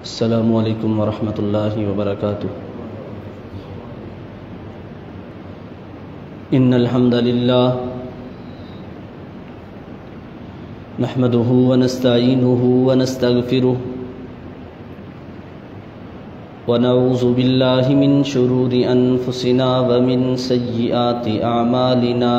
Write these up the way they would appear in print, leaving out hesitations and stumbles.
السلام علیکم ورحمۃ اللہ وبرکاتہ۔ ان الحمد للہ نحمده ونستعینه ونستغفره ونعوذ باللہ من شرور انفسنا ومن سیئات اعمالنا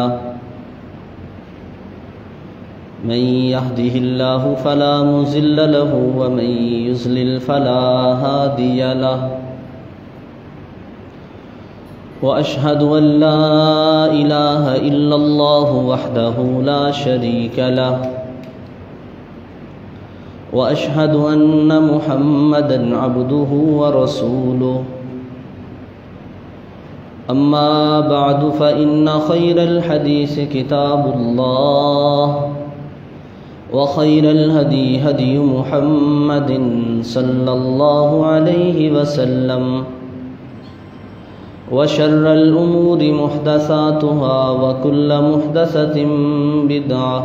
من يهده الله فلا مضل له ومن يضلل فلا هادي له وأشهد أن لا إله إلا الله وحده لا شريك له وأشهد أن محمدا عبده ورسوله أما بعد فإن خير الحديث كتاب الله وخير الهدي هدي محمد صلى الله عليه وسلم وشر الأمور محدثاتها وكل محدثة بدعة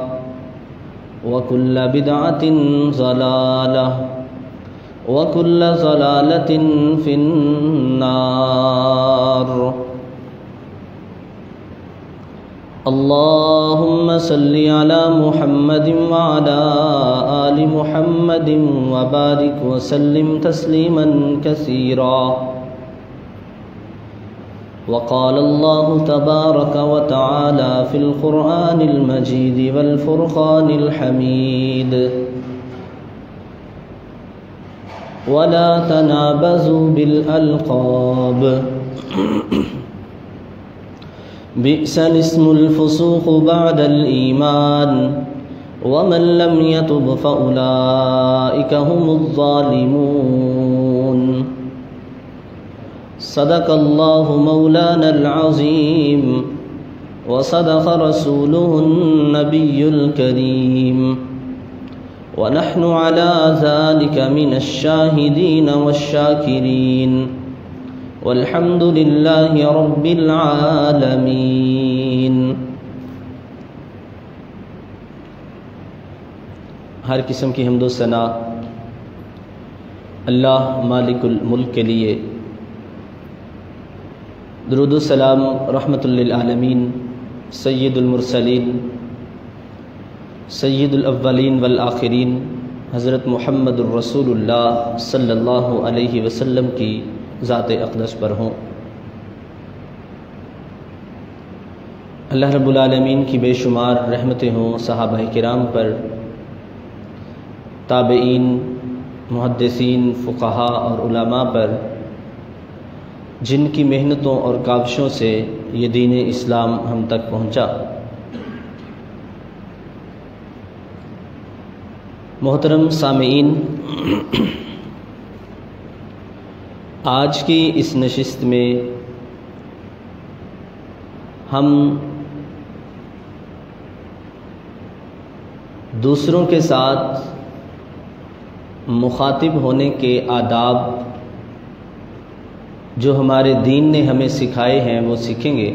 وكل بدعة ضلالة وكل ضلالة في النار۔ اللهم صل على محمد وعلى آل محمد وبارك وسلم تسليما كثيرا۔ وقال الله تبارك وتعالى في القرآن المجيد والفرقان الحميد: ولا تنابزوا بالألقاب بئس الاسم الفسوق بعد الإيمان ومن لم يتب فأولئك هم الظالمون۔ صدق الله مولانا العظيم وصدق رسوله النبي الكريم ونحن على ذلك من الشاهدين والشاكرين والحمد لله رب العالمين۔ ہر قسم کی حمد و ثنا اللہ مالک الملک کے لیے، درود و سلام رحمت للعالمین سید المرسلین سید الاولین والآخرین حضرت محمد الرسول اللہ صلی اللہ علیہ وسلم کی ذات اقدس پر ہوں۔ اللہ رب العالمین کی بے شمار رحمتیں ہوں صحابہ کرام پر، تابعین، محدثین، فقہاء اور علماء پر، جن کی محنتوں اور کاوشوں سے یہ دین اسلام ہم تک پہنچا۔ محترم سامعین، آج کی اس نشست میں ہم دوسروں کے ساتھ مخاطب ہونے کے آداب جو ہمارے دین نے ہمیں سکھائے ہیں وہ سیکھیں گے۔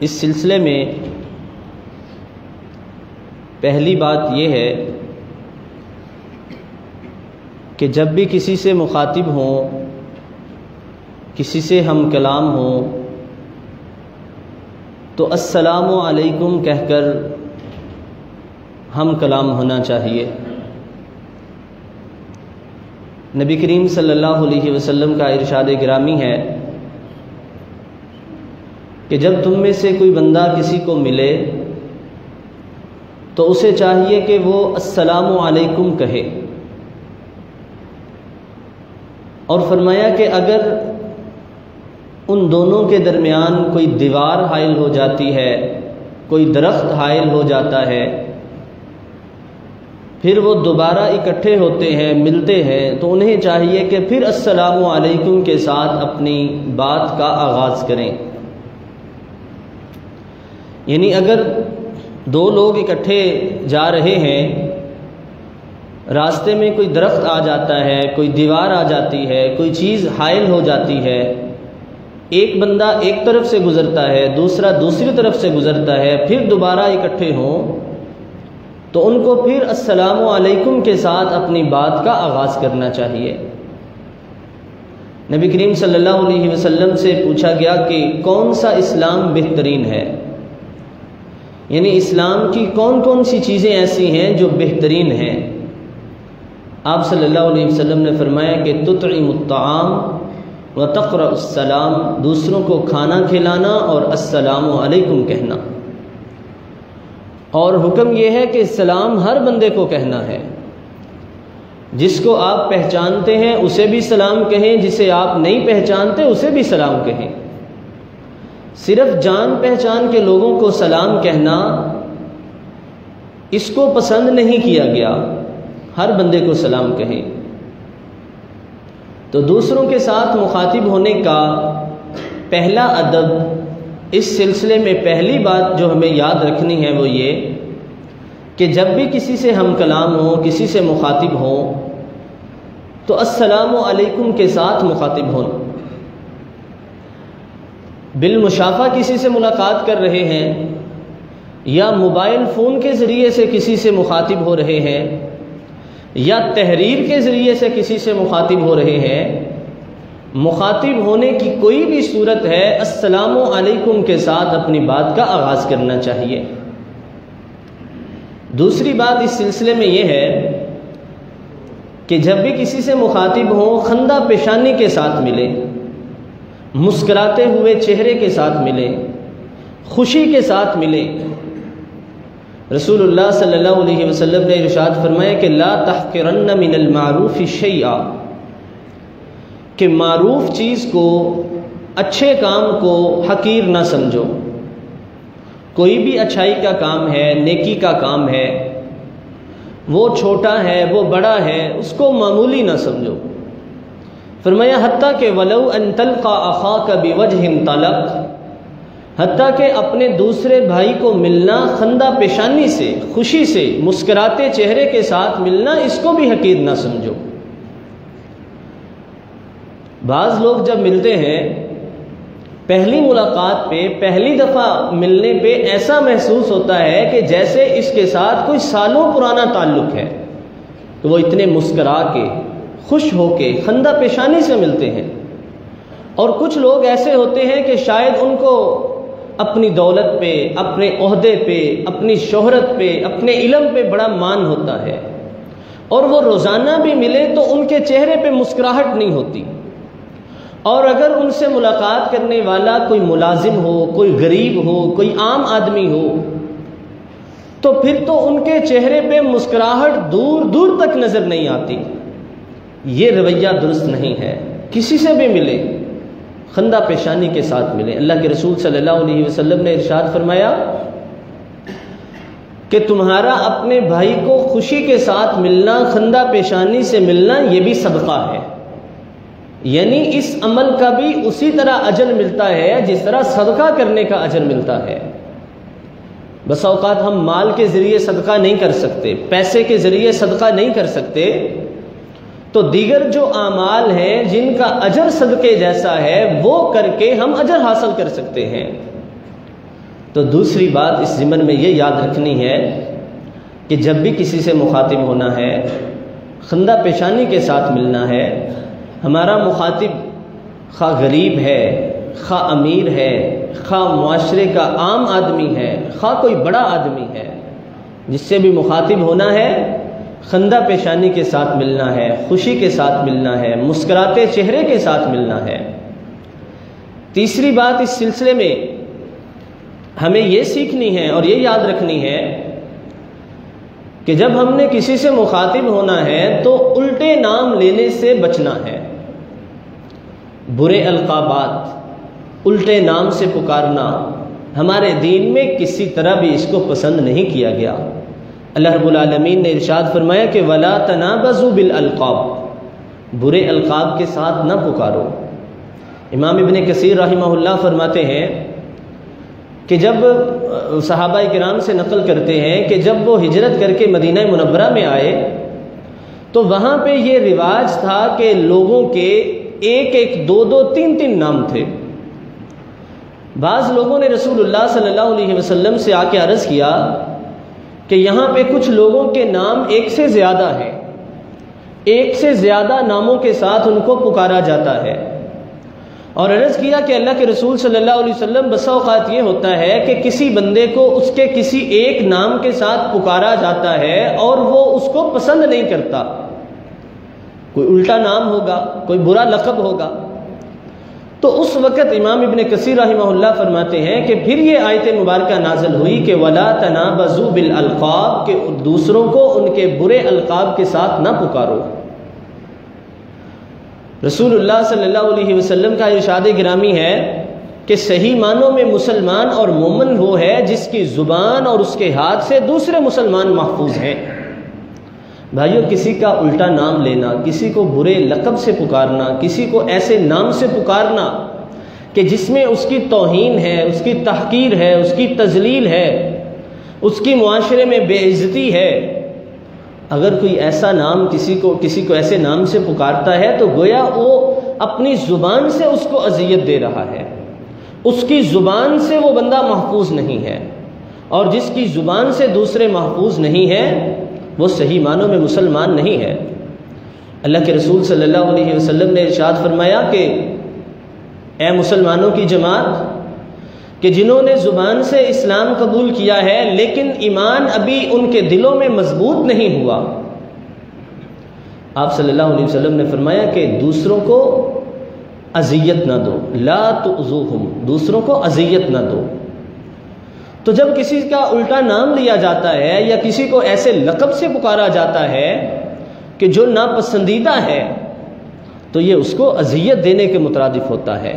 اس سلسلے میں پہلی بات یہ ہے کہ جب بھی کسی سے مخاطب ہوں، کسی سے ہم کلام ہوں، تو السلام علیکم کہہ کر ہم کلام ہونا چاہیے۔ نبی کریم صلی اللہ علیہ وسلم کا ارشاد گرامی ہے کہ جب تم میں سے کوئی بندہ کسی کو ملے تو اسے چاہیے کہ وہ السلام علیکم کہے، اور فرمایا کہ اگر ان دونوں کے درمیان کوئی دیوار حائل ہو جاتی ہے، کوئی درخت حائل ہو جاتا ہے، پھر وہ دوبارہ اکٹھے ہوتے ہیں، ملتے ہیں، تو انہیں چاہیے کہ پھر السلام علیکم کے ساتھ اپنی بات کا آغاز کریں۔ یعنی اگر دو لوگ اکٹھے جا رہے ہیں، راستے میں کوئی درخت آ جاتا ہے، کوئی دیوار آ جاتی ہے، کوئی چیز حائل ہو جاتی ہے، ایک بندہ ایک طرف سے گزرتا ہے، دوسرا دوسری طرف سے گزرتا ہے، پھر دوبارہ اکٹھے ہوں، تو ان کو پھر السلام علیکم کے ساتھ اپنی بات کا آغاز کرنا چاہیے۔ نبی کریم صلی اللہ علیہ وسلم سے پوچھا گیا کہ کون سا اسلام بہترین ہے، یعنی اسلام کی کون کون سی چیزیں ایسی ہیں جو بہترین ہیں۔ آپ صلی اللہ علیہ وسلم نے فرمایا کہ تطعم الطعام وتقرأ السلام، دوسروں کو کھانا کھلانا اور السلام علیکم کہنا۔ اور حکم یہ ہے کہ سلام ہر بندے کو کہنا ہے، جس کو آپ پہچانتے ہیں اسے بھی سلام کہیں، جسے آپ نہیں پہچانتے اسے بھی سلام کہیں۔ صرف جان پہچان کے لوگوں کو سلام کہنا اس کو پسند نہیں کیا گیا، ہر بندے کو سلام کہیں۔ تو دوسروں کے ساتھ مخاطب ہونے کا پہلا ادب، اس سلسلے میں پہلی بات جو ہمیں یاد رکھنی ہے وہ یہ کہ جب بھی کسی سے ہم کلام ہوں، کسی سے مخاطب ہوں تو السلام علیکم کے ساتھ مخاطب ہوں۔ بالمشافہ کسی سے ملاقات کر رہے ہیں یا موبائل فون کے ذریعے سے کسی سے مخاطب ہو رہے ہیں یا تحریر کے ذریعے سے کسی سے مخاطب ہو رہے ہیں، مخاطب ہونے کی کوئی بھی صورت ہے السلام علیکم کے ساتھ اپنی بات کا آغاز کرنا چاہیے۔ دوسری بات اس سلسلے میں یہ ہے کہ جب بھی کسی سے مخاطب ہوں خندہ پیشانی کے ساتھ ملے، مسکراتے ہوئے چہرے کے ساتھ ملے، خوشی کے ساتھ ملے۔ رسول اللہ صلی اللہ علیہ وسلم نے ارشاد فرمایا کہ لا تحقرن من المعروف شیئا، کہ معروف چیز کو، اچھے کام کو حقیر نہ سمجھو۔ کوئی بھی اچھائی کا کام ہے، نیکی کا کام ہے، وہ چھوٹا ہے وہ بڑا ہے، اس کو معمولی نہ سمجھو۔ فرمایا حتیٰ کہ ولو ان تلقى اخاك بوجه طلق، حتیٰ کہ اپنے دوسرے بھائی کو ملنا خندہ پیشانی سے، خوشی سے، مسکراتے چہرے کے ساتھ ملنا، اس کو بھی حقیر نہ سمجھو۔ بعض لوگ جب ملتے ہیں پہلی ملاقات پہ، پہلی دفعہ ملنے پہ ایسا محسوس ہوتا ہے کہ جیسے اس کے ساتھ کوئی سالوں پرانا تعلق ہے، تو وہ اتنے مسکرا کے، خوش ہو کے، خندہ پیشانی سے ملتے ہیں۔ اور کچھ لوگ ایسے ہوتے ہیں کہ شاید ان کو اپنی دولت پہ، اپنے عہدے پہ، اپنی شہرت پہ، اپنے علم پہ بڑا مان ہوتا ہے، اور وہ روزانہ بھی ملے تو ان کے چہرے پہ مسکراہٹ نہیں ہوتی۔ اور اگر ان سے ملاقات کرنے والا کوئی ملازم ہو، کوئی غریب ہو، کوئی عام آدمی ہو، تو پھر تو ان کے چہرے پہ مسکراہٹ دور دور تک نظر نہیں آتی۔ یہ رویہ درست نہیں ہے۔ کسی سے بھی ملے خندہ پیشانی کے ساتھ ملے۔ اللہ کے رسول صلی اللہ علیہ وسلم نے ارشاد فرمایا کہ تمہارا اپنے بھائی کو خوشی کے ساتھ ملنا، خندہ پیشانی سے ملنا، یہ بھی صدقہ ہے، یعنی اس عمل کا بھی اسی طرح اجر ملتا ہے جس طرح صدقہ کرنے کا اجر ملتا ہے۔ بس اوقات ہم مال کے ذریعے صدقہ نہیں کر سکتے، پیسے کے ذریعے صدقہ نہیں کر سکتے، تو دیگر جو اعمال ہیں جن کا اجر صدقے جیسا ہے وہ کر کے ہم اجر حاصل کر سکتے ہیں۔ تو دوسری بات اس ضمن میں یہ یاد رکھنی ہے کہ جب بھی کسی سے مخاطب ہونا ہے، خندہ پیشانی کے ساتھ ملنا ہے۔ ہمارا مخاطب خواہ غریب ہے، خواہ امیر ہے، خواہ معاشرے کا عام آدمی ہے، خواہ کوئی بڑا آدمی ہے، جس سے بھی مخاطب ہونا ہے خندہ پیشانی کے ساتھ ملنا ہے، خوشی کے ساتھ ملنا ہے، مسکراتے چہرے کے ساتھ ملنا ہے۔ تیسری بات اس سلسلے میں ہمیں یہ سیکھنی ہے اور یہ یاد رکھنی ہے کہ جب ہم نے کسی سے مخاطب ہونا ہے تو الٹے نام لینے سے بچنا ہے۔ برے القابات، الٹے نام سے پکارنا ہمارے دین میں کسی طرح بھی اس کو پسند نہیں کیا گیا۔ اللہ رب العالمین نے ارشاد فرمایا کہ وَلَا تَنَابَزُوا بِالْأَلْقَابِ، برے القاب کے ساتھ نہ پکارو۔ امام ابن کثیر رحمہ اللہ فرماتے ہیں کہ جب صحابہ کرام سے نقل کرتے ہیں کہ جب وہ ہجرت کر کے مدینہ منورہ میں آئے تو وہاں پہ یہ رواج تھا کہ لوگوں کے ایک ایک، دو دو، تین تین نام تھے۔ بعض لوگوں نے رسول اللہ صلی اللہ علیہ وسلم سے آ کے عرض کیا کہ یہاں پہ کچھ لوگوں کے نام ایک سے زیادہ ہیں، ایک سے زیادہ ناموں کے ساتھ ان کو پکارا جاتا ہے۔ اور عرض کیا کہ اللہ کے رسول صلی اللہ علیہ وسلم بسا اوقات یہ ہوتا ہے کہ کسی بندے کو اس کے کسی ایک نام کے ساتھ پکارا جاتا ہے اور وہ اس کو پسند نہیں کرتا، کوئی الٹا نام ہوگا، کوئی برا لقب ہوگا، تو اس وقت امام ابن کثیر رحمہ اللہ فرماتے ہیں کہ پھر یہ آیت مبارکہ نازل ہوئی کہ وَلَا تَنَابَزُوا بِالْأَلْقَابِ، کہ دوسروں کو ان کے برے القاب کے ساتھ نہ پکارو۔ رسول اللہ صلی اللہ علیہ وسلم کا ارشاد گرامی ہے کہ صحیح معنوں میں مسلمان اور مومن وہ ہے جس کی زبان اور اس کے ہاتھ سے دوسرے مسلمان محفوظ ہیں۔ بھائیو، کسی کا الٹا نام لینا، کسی کو برے لقب سے پکارنا، کسی کو ایسے نام سے پکارنا کہ جس میں اس کی توہین ہے، اس کی تحقیر ہے، اس کی تذلیل ہے، اس کی معاشرے میں بے عزتی ہے، اگر کوئی ایسا نام کسی کو ایسے نام سے پکارتا ہے تو گویا وہ اپنی زبان سے اس کو اذیت دے رہا ہے، اس کی زبان سے وہ بندہ محفوظ نہیں ہے، اور جس کی زبان سے دوسرے محفوظ نہیں ہے وہ صحیح معنوں میں مسلمان نہیں ہے۔ اللہ کے رسول صلی اللہ علیہ وسلم نے ارشاد فرمایا کہ اے مسلمانوں کی جماعت کہ جنہوں نے زبان سے اسلام قبول کیا ہے لیکن ایمان ابھی ان کے دلوں میں مضبوط نہیں ہوا، آپ صلی اللہ علیہ وسلم نے فرمایا کہ دوسروں کو اذیت نہ دو، لا تؤذوہم، دوسروں کو اذیت نہ دو۔ تو جب کسی کا الٹا نام لیا جاتا ہے یا کسی کو ایسے لقب سے پکارا جاتا ہے کہ جو ناپسندیدہ ہے تو یہ اس کو اذیت دینے کے مترادف ہوتا ہے۔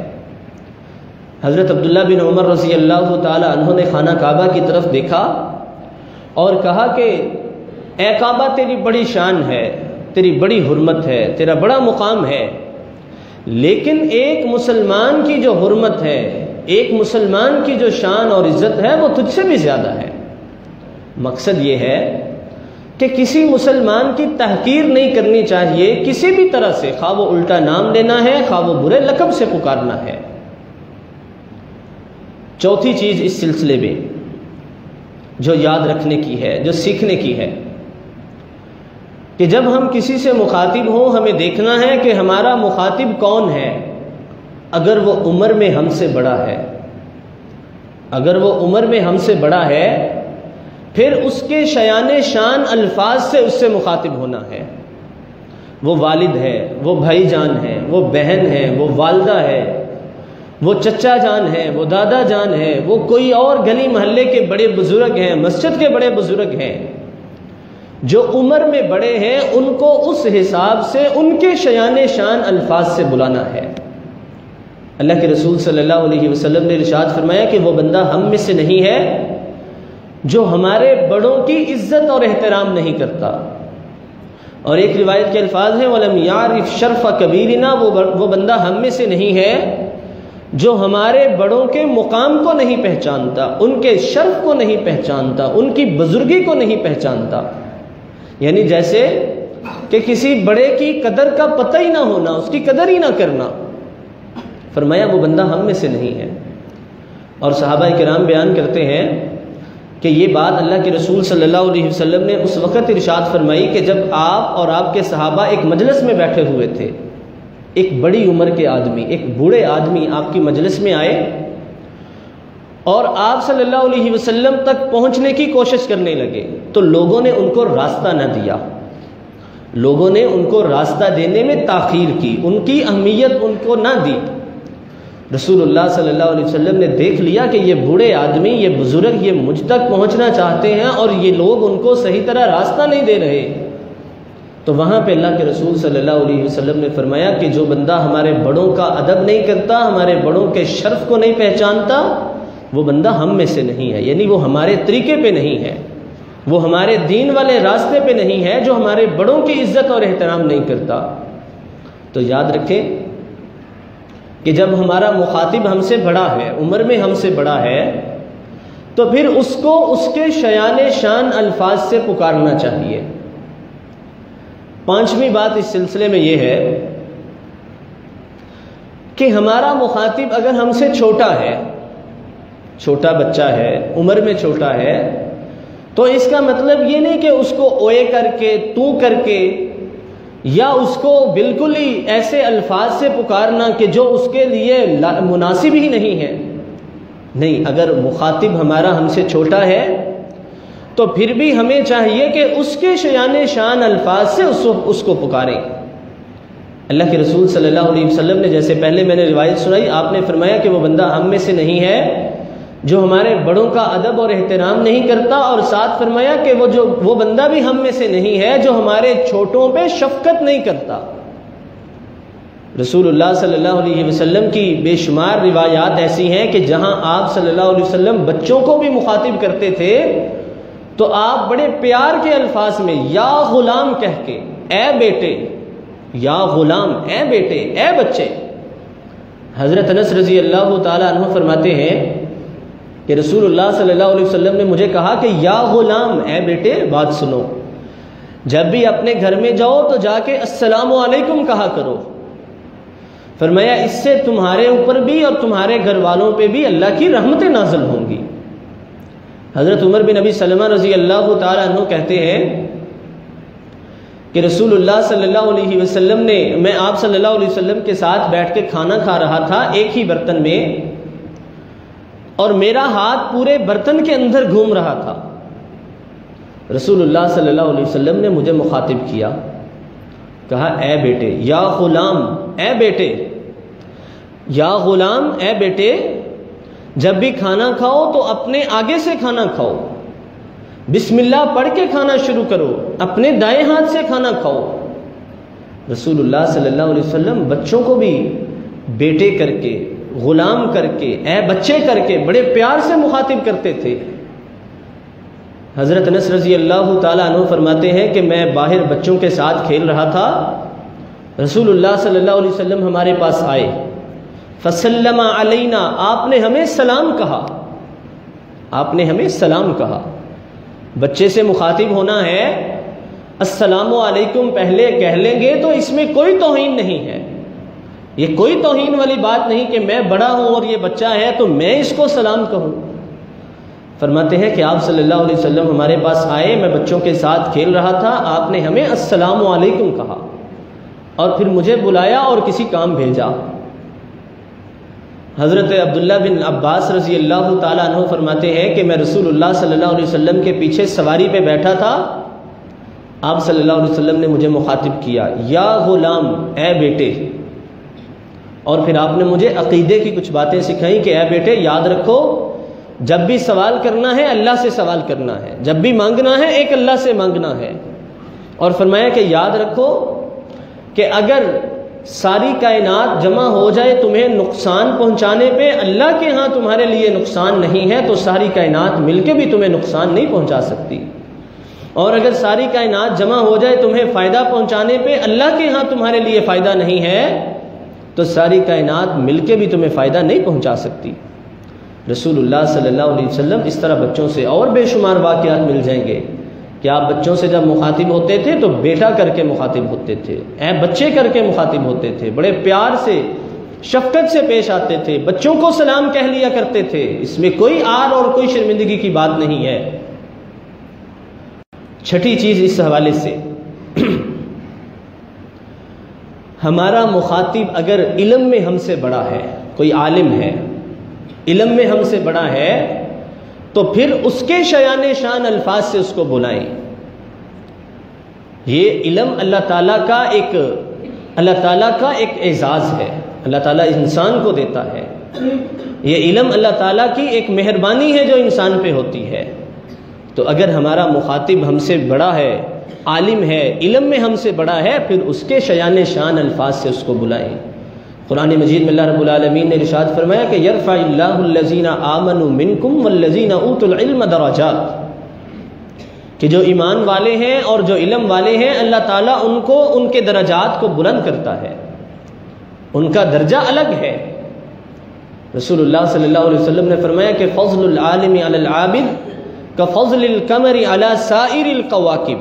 حضرت عبداللہ بن عمر رضی اللہ تعالی عنہ نے خانہ کعبہ کی طرف دیکھا اور کہا کہ اے کعبہ، تیری بڑی شان ہے، تیری بڑی حرمت ہے، تیرا بڑا مقام ہے، لیکن ایک مسلمان کی جو حرمت ہے، ایک مسلمان کی جو شان اور عزت ہے وہ تجھ سے بھی زیادہ ہے۔ مقصد یہ ہے کہ کسی مسلمان کی تحقیر نہیں کرنی چاہیے کسی بھی طرح سے، خواہ وہ الٹا نام لینا ہے، خواہ وہ برے لقب سے پکارنا ہے۔ چوتھی چیز اس سلسلے میں جو یاد رکھنے کی ہے، جو سیکھنے کی ہے، کہ جب ہم کسی سے مخاطب ہوں ہمیں دیکھنا ہے کہ ہمارا مخاطب کون ہے۔ اگر وہ عمر میں ہم سے بڑا ہے، اگر وہ عمر میں ہم سے بڑا ہے، پھر اس کے شیان شان الفاظ سے اس سے مخاطب ہونا ہے۔ وہ والد ہے، وہ بھائی جان ہے، وہ بہن ہے، وہ والدہ ہے، وہ چچا جان ہے، وہ دادا جان ہے، وہ کوئی اور گلی محلے کے بڑے بزرگ ہیں، مسجد کے بڑے بزرگ ہیں، جو عمر میں بڑے ہیں ان کو اس حساب سے ان کے شیان شان الفاظ سے بلانا ہے۔ اللہ کے رسول صلی اللہ علیہ وسلم نے ارشاد فرمایا کہ وہ بندہ ہم میں سے نہیں ہے جو ہمارے بڑوں کی عزت اور احترام نہیں کرتا۔ اور ایک روایت کے الفاظ ہیں وَلَمْ يَعْرِفْ شَرْفَ كَبِيرِنَا، وہ بندہ ہم میں سے نہیں ہے جو ہمارے بڑوں کے مقام کو نہیں پہچانتا، ان کے شرف کو نہیں پہچانتا، ان کی بزرگی کو نہیں پہچانتا۔ یعنی جیسے کہ کسی بڑے کی قدر کا پتہ ہی نہ ہونا، اس کی قدر ہی نہ کرنا۔ فرمایا وہ بندہ ہم میں سے نہیں ہے۔ اور صحابہ کرام بیان کرتے ہیں کہ یہ بات اللہ کے رسول صلی اللہ علیہ وسلم نے اس وقت ارشاد فرمائی کہ جب آپ اور آپ کے صحابہ ایک مجلس میں بیٹھے ہوئے تھے، ایک بڑی عمر کے آدمی، ایک بوڑھے آدمی آپ کی مجلس میں آئے اور آپ صلی اللہ علیہ وسلم تک پہنچنے کی کوشش کرنے لگے، تو لوگوں نے ان کو راستہ نہ دیا، لوگوں نے ان کو راستہ دینے میں تاخیر کی، ان کی اہمیت ان کو نہ دی۔ رسول اللہ صلی اللہ علیہ وسلم نے دیکھ لیا کہ یہ بوڑھے آدمی، یہ بزرگ، یہ مجھ تک پہنچنا چاہتے ہیں اور یہ لوگ ان کو صحیح طرح راستہ نہیں دے رہے، تو وہاں پہ اللہ کے رسول صلی اللہ علیہ وسلم نے فرمایا کہ جو بندہ ہمارے بڑوں کا ادب نہیں کرتا، ہمارے بڑوں کے شرف کو نہیں پہچانتا، وہ بندہ ہم میں سے نہیں ہے، یعنی وہ ہمارے طریقے پہ نہیں ہے، وہ ہمارے دین والے راستے پہ نہیں ہے، جو ہمارے بڑوں کی عزت اور احترام نہیں کرتا۔ تو یاد رکھیں کہ جب ہمارا مخاطب ہم سے بڑا ہے، عمر میں ہم سے بڑا ہے، تو پھر اس کو اس کے شیان شان الفاظ سے پکارنا چاہیے۔ پانچویں بات اس سلسلے میں یہ ہے کہ ہمارا مخاطب اگر ہم سے چھوٹا ہے، چھوٹا بچہ ہے، عمر میں چھوٹا ہے، تو اس کا مطلب یہ نہیں کہ اس کو اوے کر کے، تو کر کے، یا اس کو بالکل ہی ایسے الفاظ سے پکارنا کہ جو اس کے لیے مناسب ہی نہیں ہے۔ نہیں، اگر مخاطب ہمارا ہم سے چھوٹا ہے تو پھر بھی ہمیں چاہیے کہ اس کے شایان شان الفاظ سے اس کو پکاریں۔ اللہ کے رسول صلی اللہ علیہ وسلم نے، جیسے پہلے میں نے روایت سنائی، آپ نے فرمایا کہ وہ بندہ ہم میں سے نہیں ہے جو ہمارے بڑوں کا ادب اور احترام نہیں کرتا، اور ساتھ فرمایا کہ وہ بندہ بھی ہم میں سے نہیں ہے جو ہمارے چھوٹوں پہ شفقت نہیں کرتا۔ رسول اللہ صلی اللہ علیہ وسلم کی بے شمار روایات ایسی ہیں کہ جہاں آپ صلی اللہ علیہ وسلم بچوں کو بھی مخاطب کرتے تھے تو آپ بڑے پیار کے الفاظ میں یا غلام کہہ کے، اے بیٹے، یا غلام، اے بیٹے، اے بچے۔ حضرت انس رضی اللہ تعالی عنہ فرماتے ہیں کہ رسول اللہ صلی اللہ علیہ وسلم نے مجھے کہا کہ یا غلام، اے بیٹے، بات سنو، جب بھی اپنے گھر میں جاؤ تو جا کے السلام علیکم کہا کرو۔ فرمایا اس سے تمہارے اوپر بھی اور تمہارے گھر والوں پہ بھی اللہ کی رحمتیں نازل ہوں گی۔ حضرت عمر بن ابی سلمہ رضی اللہ تعالی عنہ کہتے ہیں کہ رسول اللہ صلی اللہ علیہ وسلم نے، میں آپ صلی اللہ علیہ وسلم کے ساتھ بیٹھ کے کھانا کھا رہا تھا ایک ہی برتن میں، اور میرا ہاتھ پورے برتن کے اندر گھوم رہا تھا۔ رسول اللہ صلی اللہ علیہ وسلم نے مجھے مخاطب کیا، کہا اے بیٹے، یا غلام، اے بیٹے، یا غلام، اے بیٹے، جب بھی کھانا کھاؤ تو اپنے آگے سے کھانا کھاؤ، بسم اللہ پڑھ کے کھانا شروع کرو، اپنے دائیں ہاتھ سے کھانا کھاؤ۔ رسول اللہ صلی اللہ علیہ وسلم بچوں کو بھی بیٹے کر کے، غلام کر کے، اے بچے کر کے بڑے پیار سے مخاطب کرتے تھے۔ حضرت انس رضی اللہ تعالیٰ عنہ فرماتے ہیں کہ میں باہر بچوں کے ساتھ کھیل رہا تھا، رسول اللہ صلی اللہ علیہ وسلم ہمارے پاس آئے، فسلم علینا، آپ نے ہمیں سلام کہا، آپ نے ہمیں سلام کہا۔ بچے سے مخاطب ہونا ہے، السلام علیکم پہلے کہہ لیں گے تو اس میں کوئی توہین نہیں ہے، یہ کوئی توہین والی بات نہیں کہ میں بڑا ہوں اور یہ بچہ ہے تو میں اس کو سلام کہوں۔ فرماتے ہیں کہ آپ صلی اللہ علیہ وسلم ہمارے پاس آئے، میں بچوں کے ساتھ کھیل رہا تھا، آپ نے ہمیں السلام علیکم کہا اور پھر مجھے بلایا اور کسی کام بھیجا۔ حضرت عبداللہ بن عباس رضی اللہ تعالیٰ عنہ فرماتے ہیں کہ میں رسول اللہ صلی اللہ علیہ وسلم کے پیچھے سواری پہ بیٹھا تھا، آپ صلی اللہ علیہ وسلم نے مجھے مخاطب کیا، یا غلام، اے بیٹے، اور پھر آپ نے مجھے عقیدے کی کچھ باتیں سکھائیں کہ اے بیٹے یاد رکھو، جب بھی سوال کرنا ہے اللہ سے سوال کرنا ہے، جب بھی مانگنا ہے ایک اللہ سے مانگنا ہے، اور فرمایا کہ یاد رکھو کہ اگر ساری کائنات جمع ہو جائے تمہیں نقصان پہنچانے پہ، اللہ کے ہاں تمہارے لیے نقصان نہیں ہے تو ساری کائنات مل کے بھی تمہیں نقصان نہیں پہنچا سکتی، اور اگر ساری کائنات جمع ہو جائے تمہیں فائدہ پہنچانے پہ، اللہ کے ہاں تمہارے لیے فائدہ نہیں ہے تو ساری کائنات مل کے بھی تمہیں فائدہ نہیں پہنچا سکتی۔ رسول اللہ صلی اللہ علیہ وسلم اس طرح بچوں سے اور بے شمار واقعات مل جائیں گے کہ آپ بچوں سے جب مخاطب ہوتے تھے تو بیٹا کر کے مخاطب ہوتے تھے، اے بچے کر کے مخاطب ہوتے تھے، بڑے پیار سے، شفقت سے پیش آتے تھے، بچوں کو سلام کہہ لیا کرتے تھے، اس میں کوئی آر اور کوئی شرمندگی کی بات نہیں ہے۔ چھٹی چیز اس حوالے سے، ہمارا مخاطب اگر علم میں ہم سے بڑا ہے، کوئی عالم ہے، علم میں ہم سے بڑا ہے، تو پھر اس کے شایان شان الفاظ سے اس کو بلائیں۔ یہ علم اللہ تعالیٰ کا ایک اعزاز ہے، اللہ تعالیٰ انسان کو دیتا ہے، یہ علم اللہ تعالیٰ کی ایک مہربانی ہے جو انسان پہ ہوتی ہے۔ تو اگر ہمارا مخاطب ہم سے بڑا ہے، عالم ہے، علم میں ہم سے بڑا ہے، پھر اس کے شایان شان الفاظ سے اس کو بلائیں۔ قرآن مجید میں اللہ رب العالمین نے ارشاد فرمایا کہ یرفع اللہ الذین آمنوا منکم والذین اوتوا العلم درجات، کہ جو ایمان والے ہیں اور جو علم والے ہیں اللہ تعالیٰ ان کو ان کے درجات کو بلند کرتا ہے، ان کا درجہ الگ ہے۔ رسول اللہ صلی اللہ علیہ وسلم نے فرمایا کہ فضل العالم علی العابد کفضل القمر علی سائر الکواکب،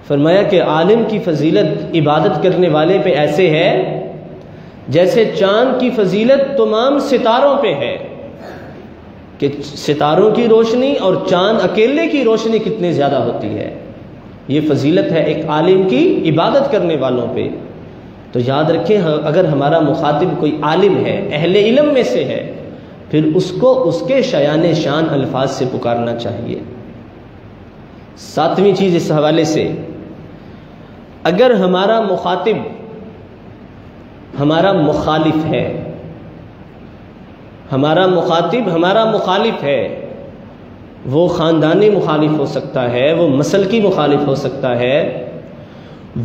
فرمایا کہ عالم کی فضیلت عبادت کرنے والے پہ ایسے ہے جیسے چاند کی فضیلت تمام ستاروں پہ ہے، کہ ستاروں کی روشنی اور چاند اکیلے کی روشنی کتنی زیادہ ہوتی ہے. یہ فضیلت ہے ایک عالم کی عبادت کرنے والوں پہ. تو یاد رکھیں اگر ہمارا مخاطب کوئی عالم ہے، اہل علم میں سے ہے، پھر اس کو اس کے شایان شان الفاظ سے پکارنا چاہیے. 7ویں چیز اس حوالے سے، اگر ہمارا مخاطب ہمارا مخالف ہے، ہمارا مخاطب ہمارا مخالف ہے، وہ خاندانی مخالف ہو سکتا ہے، وہ مسلکی مخالف ہو سکتا ہے،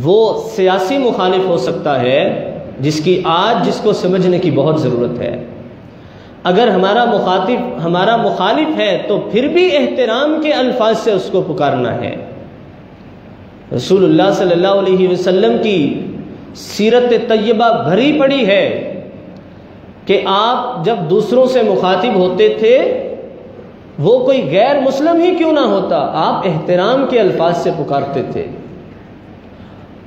وہ سیاسی مخالف ہو سکتا ہے، جس کی آج جس کو سمجھنے کی بہت ضرورت ہے. اگر ہمارا مخاطب ہمارا مخالف ہے تو پھر بھی احترام کے الفاظ سے اس کو پکارنا ہے. رسول اللہ صلی اللہ علیہ وسلم کی سیرت طیبہ بھری پڑی ہے کہ آپ جب دوسروں سے مخاطب ہوتے تھے، وہ کوئی غیر مسلم ہی کیوں نہ ہوتا، آپ احترام کے الفاظ سے پکارتے تھے.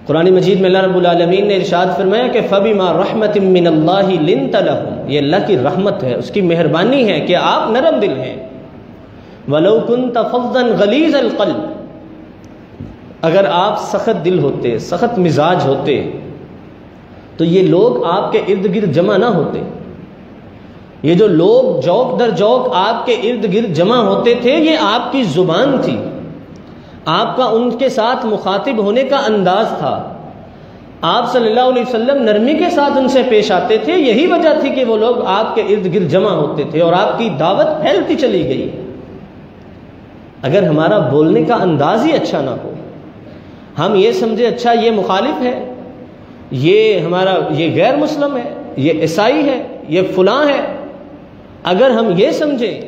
قرآن مجید میں اللہ رب العالمین نے ارشاد فرمایا کہ فَبِمَا رَحْمَةٍ مِّنَ اللَّهِ لِنْتَ لَهُمْ، یہ اللہ کی رحمت ہے، اس کی مہربانی ہے کہ آپ نرم دل ہیں. وَلَوْ كُنْتَ فَظًّا غَلِيظَ الْقَلْبِ، اگر آپ سخت دل ہوتے، سخت مزاج ہوتے، تو یہ لوگ آپ کے ارد گرد جمع نہ ہوتے. یہ جو لوگ جوک در جوک آپ کے ارد گرد جمع ہوتے تھے، یہ آپ کی زبان تھی، آپ کا ان کے ساتھ مخاطب ہونے کا انداز تھا. آپ صلی اللہ علیہ وسلم نرمی کے ساتھ ان سے پیش آتے تھے. یہی وجہ تھی کہ وہ لوگ آپ کے ارد گرد جمع ہوتے تھے اور آپ کی دعوت پھیلتی چلی گئی. اگر ہمارا بولنے کا انداز ہی اچھا نہ ہو، ہم یہ سمجھے اچھا یہ مخالف ہے، یہ غیر مسلم ہے، یہ عیسائی ہے، یہ فلاں ہے، اگر ہم یہ سمجھیں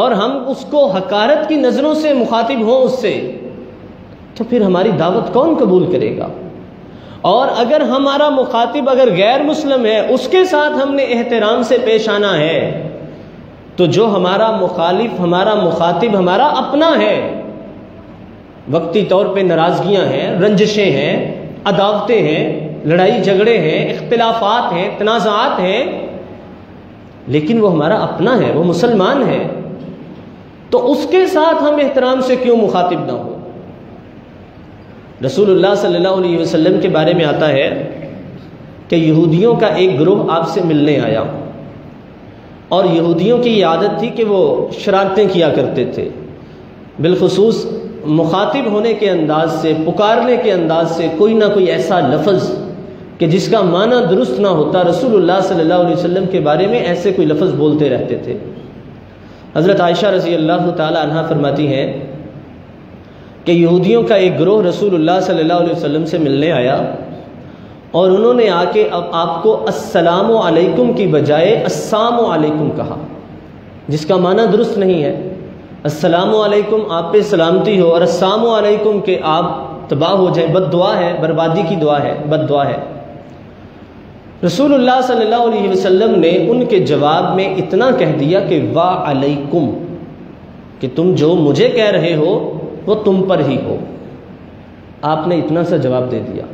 اور ہم اس کو حقارت کی نظروں سے مخاطب ہوں اس سے، تو پھر ہماری دعوت کون قبول کرے گا؟ اور اگر ہمارا مخاطب اگر غیر مسلم ہے، اس کے ساتھ ہم نے احترام سے پیش آنا ہے، تو جو ہمارا مخالف ہمارا مخاطب ہمارا اپنا ہے، وقتی طور پہ ناراضگیاں ہیں، رنجشیں ہیں، عداوتیں ہیں، لڑائی جھگڑے ہیں، اختلافات ہیں، تنازعات ہیں، لیکن وہ ہمارا اپنا ہے، وہ مسلمان ہے، تو اس کے ساتھ ہم احترام سے کیوں مخاطب نہ ہو؟ رسول اللہ صلی اللہ علیہ وسلم کے بارے میں آتا ہے کہ یہودیوں کا ایک گروہ آپ سے ملنے آیا، اور یہودیوں کی یہ عادت تھی کہ وہ شرارتیں کیا کرتے تھے، بالخصوص مخاطب ہونے کے انداز سے، پکارنے کے انداز سے کوئی نہ کوئی ایسا لفظ کہ جس کا معنی درست نہ ہوتا، رسول اللہ صلی اللہ علیہ وسلم کے بارے میں ایسے کوئی لفظ بولتے رہتے تھے. حضرت عائشہ رضی اللہ تعالی عنہا فرماتی ہیں کہ یہودیوں کا ایک گروہ رسول اللہ صلی اللہ علیہ وسلم سے ملنے آیا، اور انہوں نے آ کے آپ کو السلام علیکم کی بجائے السلام علیکم کہا، جس کا معنی درست نہیں ہے. السلام علیکم آپ پہ سلامتی ہو، اور السلام علیکم کہ آپ تباہ ہو جائیں، بد دعا ہے، بربادی کی دعا ہے، بد دعا ہے. رسول اللہ صلی اللہ علیہ وسلم نے ان کے جواب میں اتنا کہہ دیا کہ وعلیکم، کہ تم جو مجھے کہہ رہے ہو وہ تم پر ہی ہو. آپ نے اتنا سا جواب دے دیا.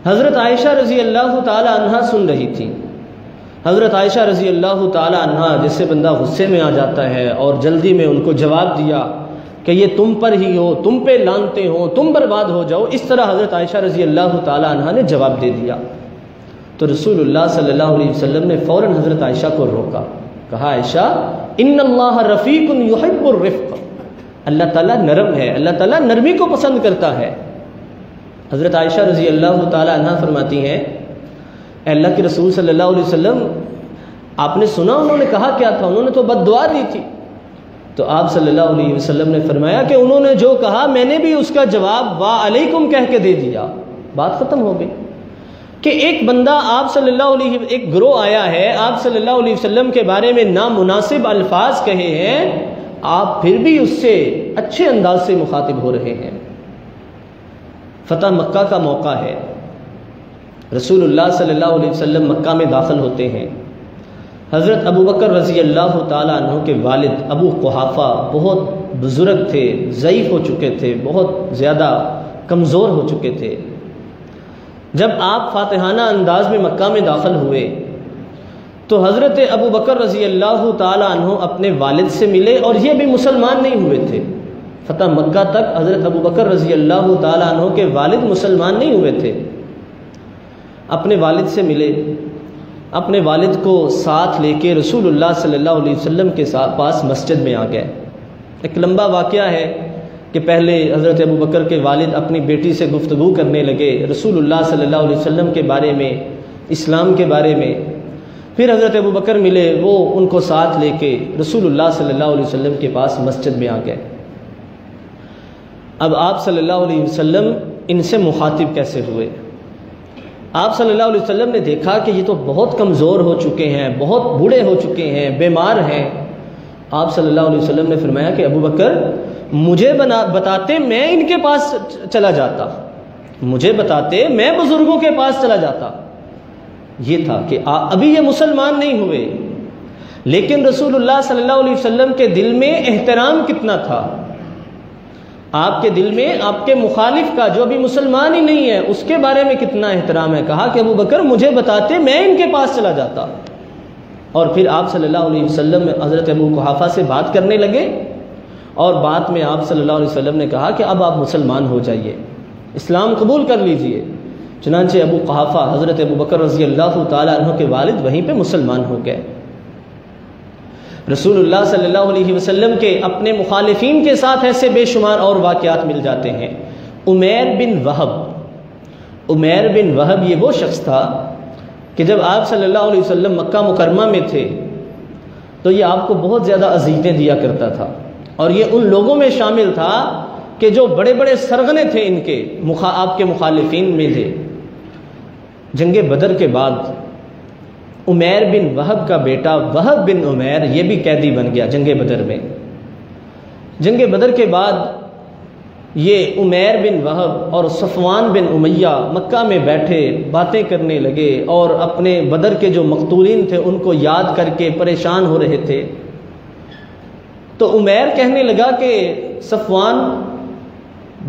حضرت عائشہ رضی اللہ تعالی عنہا سن رہی تھی. حضرت عائشہ رضی اللہ تعالی عنہا، جس سے بندہ غصے میں آ جاتا ہے، اور جلدی میں ان کو جواب دیا کہ یہ تم پر ہی ہو، تم پہ لانتے ہو، تم برباد ہو جاؤ، اس طرح حضرت عائشہ رضی اللہ تعالی عنہا نے جواب دے دیا. تو رسول اللہ صلی اللہ علیہ وسلم نے فوراً حضرت عائشہ کو روکا، کہا عائشہ ان اللہ رفیق یحب الرفق، اللہ تعالیٰ نرم ہے، اللہ تعالیٰ نرمی کو پسند کرتا ہے. حضرت عائشہ رضی اللہ تعالی عنہا فرماتی ہیں اے اللہ کے رسول صلی اللہ علیہ وسلم، آپ نے سنا انہوں نے کہا کیا تھا؟ انہوں نے تو بد دعا دی تھی. تو آپ صلی اللہ علیہ وسلم نے فرمایا کہ انہوں نے جو کہا میں نے بھی اس کا جواب وعلیکم کہہ کے دے دیا، بات ختم ہو گئی. کہ ایک بندہ آپ صلی اللہ علیہ ایک گروہ آیا ہے، آپ صلی اللہ علیہ وسلم کے بارے میں نامناسب الفاظ کہے ہیں، آپ پھر بھی اس سے اچھے انداز سے مخاطب ہو رہے ہیں. فتح مکہ کا موقع ہے، رسول اللہ صلی اللہ علیہ وسلم مکہ میں داخل ہوتے ہیں. حضرت ابو بکر رضی اللہ تعالیٰ عنہ کے والد ابو قحافہ بہت بزرگ تھے، ضعیف ہو چکے تھے، بہت زیادہ کمزور ہو چکے تھے. جب آپ فاتحانہ انداز میں مکہ میں داخل ہوئے تو حضرت ابو بکر رضی اللہ تعالیٰ عنہ اپنے والد سے ملے، اور یہ بھی مسلمان نہیں ہوئے تھے۔ فتح مکہ تک حضرت ابو بکر رضی اللہ تعالیٰ عنہ کے والد مسلمان نہیں ہوئے تھے۔ اپنے والد سے ملے، اپنے والد کو ساتھ لے کے رسول اللہ صلی اللہ علیہ وسلم کے پاس مسجد میں آ گئے۔ ایک لمبا واقعہ ہے کہ پہلے حضرت ابو بکر کے والد اپنی بیٹی سے گفتگو کرنے لگے رسول اللہ صلی اللہ علیہ وسلم کے بارے میں، اسلام کے بارے میں۔ پھر حضرت ابو بکر ملے، وہ ان کو ساتھ لے کے رسول اللہ صلی اللہ علیہ وسلم کے پاس مسجد میں آ گئے۔ اب آپ صلی اللہ علیہ وسلم ان سے مخاطب کیسے ہوئے؟ آپ صلی اللہ علیہ وسلم نے دیکھا کہ یہ تو بہت کمزور ہو چکے ہیں، بہت بوڑھے ہو چکے ہیں، بیمار ہیں۔ آپ صلی اللہ علیہ وسلم نے فرمایا کہ ابو بکر مجھے بتاتے میں ان کے پاس چلا جاتا، مجھے بتاتے میں بزرگوں کے پاس چلا جاتا۔ یہ تھا کہ ابھی یہ مسلمان نہیں ہوئے، لیکن رسول اللہ صلی اللہ علیہ وسلم کے دل میں احترام کتنا تھا، آپ کے دل میں آپ کے مخالف کا جو ابھی مسلمان ہی نہیں ہے اس کے بارے میں کتنا احترام ہے۔ کہا کہ ابو بکر مجھے بتاتے میں ان کے پاس چلا جاتا۔ اور پھر آپ صلی اللہ علیہ وسلم حضرت ابو قحافہ سے بات کرنے لگے، اور بات میں آپ صلی اللہ علیہ وسلم نے کہا کہ اب آپ مسلمان ہو جائیے، اسلام قبول کر لیجئے۔ چنانچہ ابو قحافہ حضرت ابو بکر رضی اللہ تعالیٰ عنہ کے والد وہیں پہ مسلمان ہو گئے۔ رسول اللہ صلی اللہ علیہ وسلم کے اپنے مخالفین کے ساتھ ایسے بے شمار اور واقعات مل جاتے ہیں۔ عمیر بن وہب یہ وہ شخص تھا کہ جب آپ صلی اللہ علیہ وسلم مکہ مکرمہ میں تھے تو یہ آپ کو بہت زیادہ اذیتیں دیا کرتا تھا، اور یہ ان لوگوں میں شامل تھا کہ جو بڑے بڑے سرغنے تھے ان کے آپ کے مخالفین میں تھے۔ جنگ بدر کے بعد عمیر بن وہب کا بیٹا وہب بن عمیر یہ بھی قیدی بن گیا جنگ بدر میں۔ جنگ بدر کے بعد یہ عمیر بن وہب اور صفوان بن امیہ مکہ میں بیٹھے باتیں کرنے لگے، اور اپنے بدر کے جو مقتولین تھے ان کو یاد کر کے پریشان ہو رہے تھے۔ تو عمیر کہنے لگا کہ صفوان،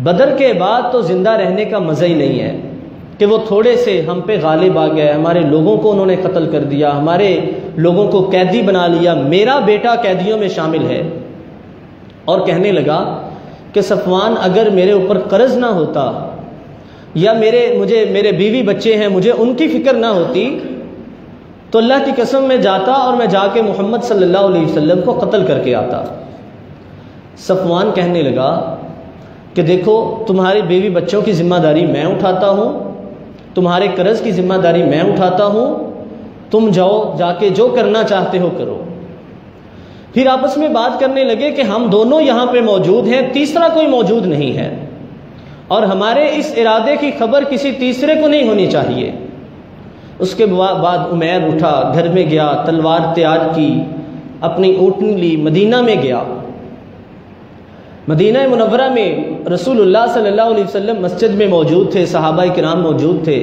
بدر کے بعد تو زندہ رہنے کا مزہ ہی نہیں ہے، کہ وہ تھوڑے سے ہم پہ غالب آ گئے، ہمارے لوگوں کو انہوں نے قتل کر دیا، ہمارے لوگوں کو قیدی بنا لیا، میرا بیٹا قیدیوں میں شامل ہے۔ اور کہنے لگا کہ صفوان اگر میرے اوپر قرض نہ ہوتا، یا میرے بیوی بچے ہیں مجھے ان کی فکر نہ ہوتی، تو اللہ کی قسم میں جاتا اور میں جا کے محمد صلی اللہ علیہ وسلم کو قتل کر کے آتا۔ صفوان کہنے لگا کہ دیکھو تمہاری بیوی بچوں کی ذمہ داری میں اٹھاتا ہوں، تمہارے قرض کی ذمہ داری میں اٹھاتا ہوں، تم جاؤ جا کے جو کرنا چاہتے ہو کرو۔ پھر آپس میں بات کرنے لگے کہ ہم دونوں یہاں پہ موجود ہیں، تیسرا کوئی موجود نہیں ہے، اور ہمارے اس ارادے کی خبر کسی تیسرے کو نہیں ہونی چاہیے۔ اس کے بعد عمیر اٹھا، گھر میں گیا، تلوار تیار کی، اپنی اونٹنی لی، مدینہ میں گیا۔ مدینہ منورہ میں رسول اللہ صلی اللہ علیہ وسلم مسجد میں موجود تھے، صحابہ کرام موجود تھے۔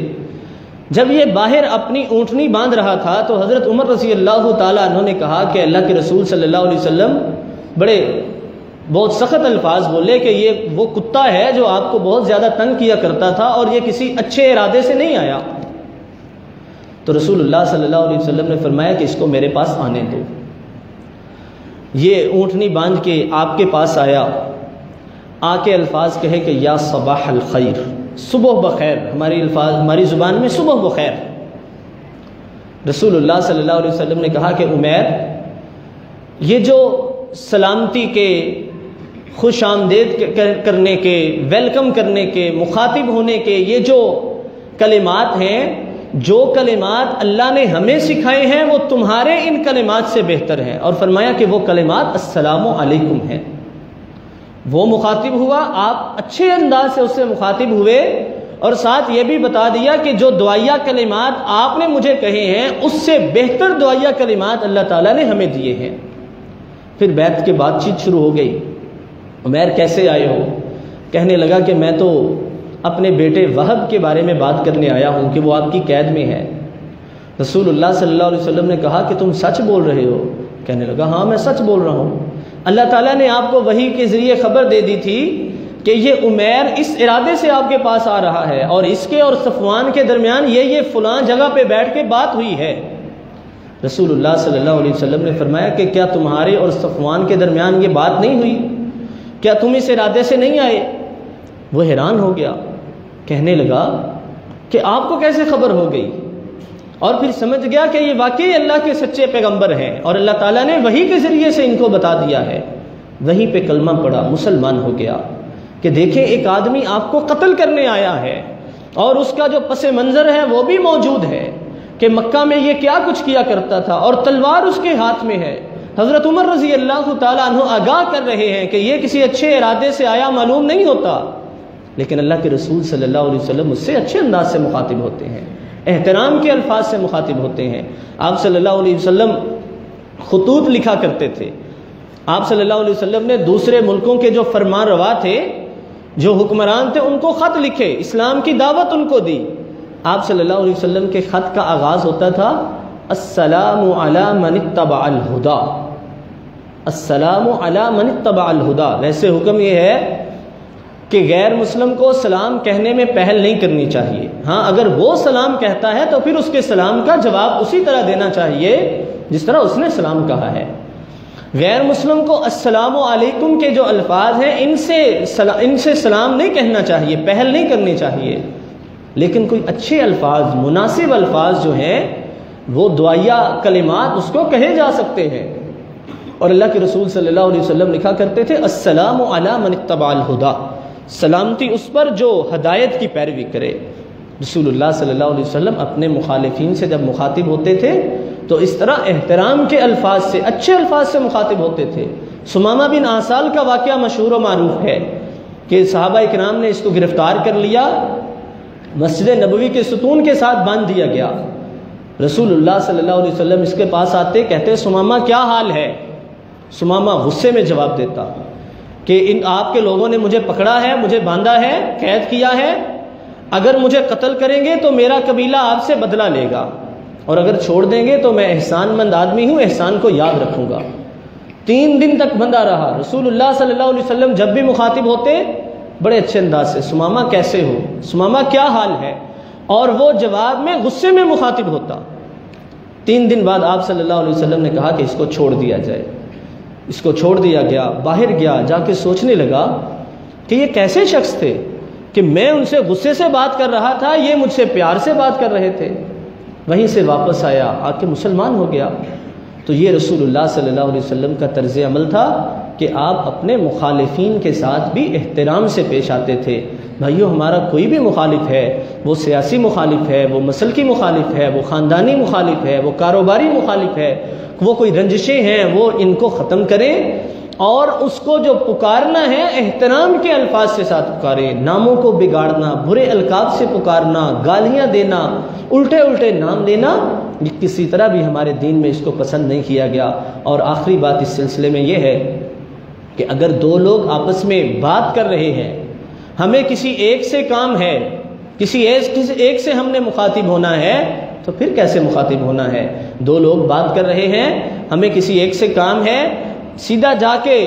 جب یہ باہر اپنی اونٹنی باندھ رہا تھا تو حضرت عمر رضی اللہ تعالیٰ عنہ نے کہا کہ اللہ کے رسول صلی اللہ علیہ وسلم بہت سخت الفاظ بولے کہ یہ وہ کتا ہے جو آپ کو بہت زیادہ تنگ کیا کرتا تھا، اور یہ کسی اچھے ارادے سے نہیں آیا۔ تو رسول اللہ صلی اللہ علیہ وسلم نے فرمایا کہ اس کو میرے پاس آنے دو۔ یہ اونٹنی باندھ کے آپ کے پاس آیا، آ کے الفاظ کہے کہ یا صباح الخیر، صبح بخیر، ہماری زبان میں صبح بخیر۔ رسول اللہ صلی اللہ علیہ وسلم نے کہا کہ عمیر، یہ جو سلامتی کے، خوش آمدید کرنے کے، ویلکم کرنے کے، مخاطب ہونے کے یہ جو کلمات ہیں، جو کلمات اللہ نے ہمیں سکھائے ہیں وہ تمہارے ان کلمات سے بہتر ہیں۔ اور فرمایا کہ وہ کلمات السلام علیکم ہیں۔ وہ مخاطب ہوا، آپ اچھے انداز سے اس سے مخاطب ہوئے، اور ساتھ یہ بھی بتا دیا کہ جو دعائیہ کلمات آپ نے مجھے کہے ہیں اس سے بہتر دعائیہ کلمات اللہ تعالیٰ نے ہمیں دیے ہیں۔ پھر بیعت کے بات چیت شروع ہو گئی۔ عمیر کیسے آئے ہو؟ کہنے لگا کہ میں تو اپنے بیٹے وہب کے بارے میں بات کرنے آیا ہوں کہ وہ آپ کی قید میں ہے۔ رسول اللہ صلی اللہ علیہ وسلم نے کہا کہ تم سچ بول رہے ہو؟ کہنے لگا ہاں میں سچ بول رہا ہوں، اللہ تعالیٰ نے آپ کو وحی کے ذریعے خبر دے دی تھی کہ یہ عمیر اس ارادے سے آپ کے پاس آ رہا ہے، اور اس کے اور صفوان کے درمیان یہ فلاں جگہ پہ بیٹھ کے بات ہوئی ہے۔ رسول اللہ صلی اللہ علیہ وسلم نے فرمایا کہ کیا تمہارے اور صفوان کے درمیان یہ بات نہیں ہوئی؟ کیا تم اس ارادے سے نہیں آئے؟ وہ حیران ہو گیا، کہنے لگا کہ آپ کو کیسے خبر ہو گئی؟ اور پھر سمجھ گیا کہ یہ واقعی اللہ کے سچے پیغمبر ہیں اور اللہ تعالیٰ نے وحی کے ذریعے سے ان کو بتا دیا ہے۔ وہیں پہ کلمہ پڑھا، مسلمان ہو گیا کہ دیکھیں ایک آدمی آپ کو قتل کرنے آیا ہے اور اس کا جو پس منظر ہے وہ بھی موجود ہے کہ مکہ میں یہ کیا کچھ کیا کرتا تھا اور تلوار اس کے ہاتھ میں ہے۔ حضرت عمر رضی اللہ تعالیٰ عنہ آگاہ کر رہے ہیں کہ یہ کسی اچھے ارادے سے آیا معلوم نہیں ہوتا، لیکن اللہ کے رسول صلی اللہ علیہ وسلم اس سے اچھے انداز سے مخاطب ہوتے ہیں، احترام کے الفاظ سے مخاطب ہوتے ہیں۔ آپ صلی اللہ علیہ وسلم خطوط لکھا کرتے تھے۔ آپ صلی اللہ علیہ وسلم نے دوسرے ملکوں کے جو فرمان روا تھے، جو حکمران تھے، ان کو خط لکھے، اسلام کی دعوت ان کو دی۔ آپ صلی اللہ علیہ وسلم کے خط کا آغاز ہوتا تھا السلام علی من اتبع الہدا، السلام علی من اتبع الہدا۔ ویسے حکم یہ ہے کہ غیر مسلم کو سلام کہنے میں پہل نہیں کرنی چاہیے، ہاں اگر وہ سلام کہتا ہے تو پھر اس کے سلام کا جواب اسی طرح دینا چاہیے جس طرح اس نے سلام کہا ہے۔ غیر مسلم کو السلام علیکم کے جو الفاظ ہیں ان سے سلام نہیں کہنا چاہیے، پہل نہیں کرنی چاہیے، لیکن کوئی اچھے الفاظ، مناسب الفاظ جو ہیں وہ دعائیہ کلمات اس کو کہے جا سکتے ہیں۔ اور اللہ کے رسول صلی اللہ علیہ وسلم لکھا کرتے تھے السلام علی من اتبع الہدا، سلامتی اس پر جو ہدایت کی پیروی کرے۔ رسول اللہ صلی اللہ علیہ وسلم اپنے مخالفین سے جب مخاطب ہوتے تھے تو اس طرح احترام کے الفاظ سے، اچھے الفاظ سے مخاطب ہوتے تھے۔ ثمامہ بن آسال کا واقعہ مشہور و معروف ہے کہ صحابہ اکرام نے اس کو گرفتار کر لیا، مسجد نبوی کے ستون کے ساتھ باندھ دیا گیا۔ رسول اللہ صلی اللہ علیہ وسلم اس کے پاس آتے، کہتے ثمامہ کیا حال ہے؟ ثمامہ غصے میں جواب دیتا کہ آپ کے لوگوں نے مجھے پکڑا ہے، مجھے باندھا ہے، قید کیا ہے، اگر مجھے قتل کریں گے تو میرا قبیلہ آپ سے بدلہ لے گا، اور اگر چھوڑ دیں گے تو میں احسان مند آدمی ہوں، احسان کو یاد رکھوں گا۔ 3 دن تک بندہ رہا۔ رسول اللہ صلی اللہ علیہ وسلم جب بھی مخاطب ہوتے بڑے اچھے انداز سے ثمامہ کیسے ہو، ثمامہ کیا حال ہے، اور وہ جواب میں غصے میں مخاطب ہوتا۔ 3 دن بعد آپ صلی اللہ علیہ وسلم نے کہا کہ اس کو چھوڑ دیا جائے۔ اس کو چھوڑ دیا گیا، باہر گیا، جا کے سوچنے لگا کہ یہ کیسے شخص تھے کہ میں ان سے غصے سے بات کر رہا تھا، یہ مجھ سے پیار سے بات کر رہے تھے۔ وہیں سے واپس آیا، آ کے مسلمان ہو گیا۔ تو یہ رسول اللہ صلی اللہ علیہ وسلم کا طرز عمل تھا کہ آپ اپنے مخالفین کے ساتھ بھی احترام سے پیش آتے تھے۔ بھائیو، ہمارا کوئی بھی مخالف ہے، وہ سیاسی مخالف ہے، وہ مسلکی مخالف ہے، وہ خاندانی مخالف ہے، وہ کاروباری مخالف ہے، وہ کوئی رنجشیں ہیں، وہ ان کو ختم کریں اور اس کو جو پکارنا ہے احترام کے الفاظ سے ساتھ پکاریں۔ ناموں کو بگاڑنا، برے القاب سے پکارنا، گالیاں دینا، الٹے الٹے نام دینا، یہ کسی طرح بھی ہمارے دین میں اس کو پسند نہیں کیا گیا۔ اور آخری بات اس سلسلے میں یہ ہے کہ اگر 2 لوگ آپس میں بات کر رہے ہیں، ہمیں کسی ایک سے کام ہے، کسی ایک سے ہم نے مخاطب ہونا ہے، تو پھر کیسے مخاطب ہونا ہے؟ 2 لوگ بات کر رہے ہیں، ہمیں کسی ایک سے کام ہے، سیدھا جا کے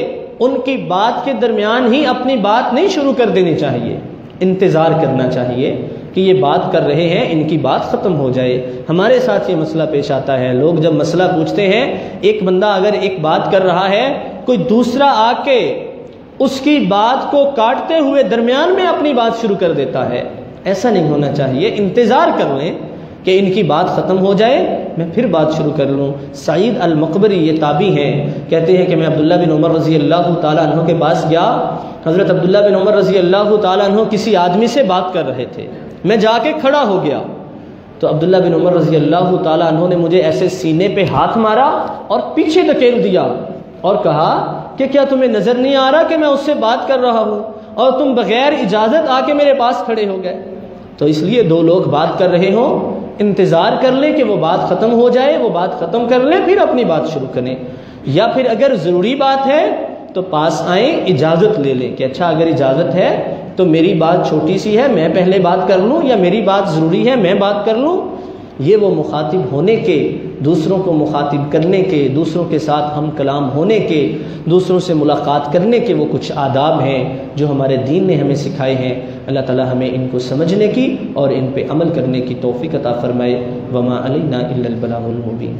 ان کی بات کے درمیان ہی اپنی بات نہیں شروع کر دینی چاہیے، انتظار کرنا چاہیے کہ یہ بات کر رہے ہیں، ان کی بات ختم ہو جائے۔ ہمارے ساتھ یہ مسئلہ پیش آتا ہے، لوگ جب مسئلہ پوچھتے ہیں، ایک بندہ اگر ایک بات کر رہا ہے، کوئی دوسرا آ کے اس کی بات کو کاٹتے ہوئے درمیان میں اپنی بات شروع کر دیتا ہے۔ ایسا نہیں ہونا چاہیے، انتظار کر لیں کہ ان کی بات ختم ہو جائے، میں پھر بات شروع کر لوں۔ سعید المقبری یہ تابعی ہیں، کہتے ہیں کہ میں عبداللہ بن عمر رضی اللہ تعالیٰ عنہ کے پاس گیا۔ حضرت عبداللہ بن عمر رضی اللہ تعالیٰ عنہ کسی آدمی سے بات کر رہے تھے، میں جا کے کھڑا ہو گیا تو عبداللہ بن عمر رضی اللہ تعالیٰ عنہ نے مجھے ایسے سینے پہ ہاتھ مارا اور پیچھے دھکیل دیا اور کہا کہ کیا تمہیں نظر نہیں آ رہا کہ میں اس سے بات کر رہا ہوں اور تم بغیر اجازت آ کے میرے پاس کھڑے ہو گئے؟ تو اس لیے 2 لوگ بات کر رہے ہوں، انتظار کر لیں کہ وہ بات ختم ہو جائے، وہ بات ختم کر لیں، پھر اپنی بات شروع کریں۔ یا پھر اگر ضروری بات ہے تو پاس آئیں، اجازت لے لیں کہ اچھا اگر اجازت ہے تو میری بات چھوٹی سی ہے، میں پہلے بات کر لوں، یا میری بات ضروری ہے، میں بات کر لوں۔ یہ وہ مخاطب ہونے کے، دوسروں کو مخاطب کرنے کے، دوسروں کے ساتھ ہم کلام ہونے کے، دوسروں سے ملاقات کرنے کے وہ کچھ آداب ہیں جو ہمارے دین نے ہمیں سکھائے ہیں۔ اللہ تعالی ہمیں ان کو سمجھنے کی اور ان پہ عمل کرنے کی توفیق عطا فرمائے۔ وما علینا الا البلاغ المبین۔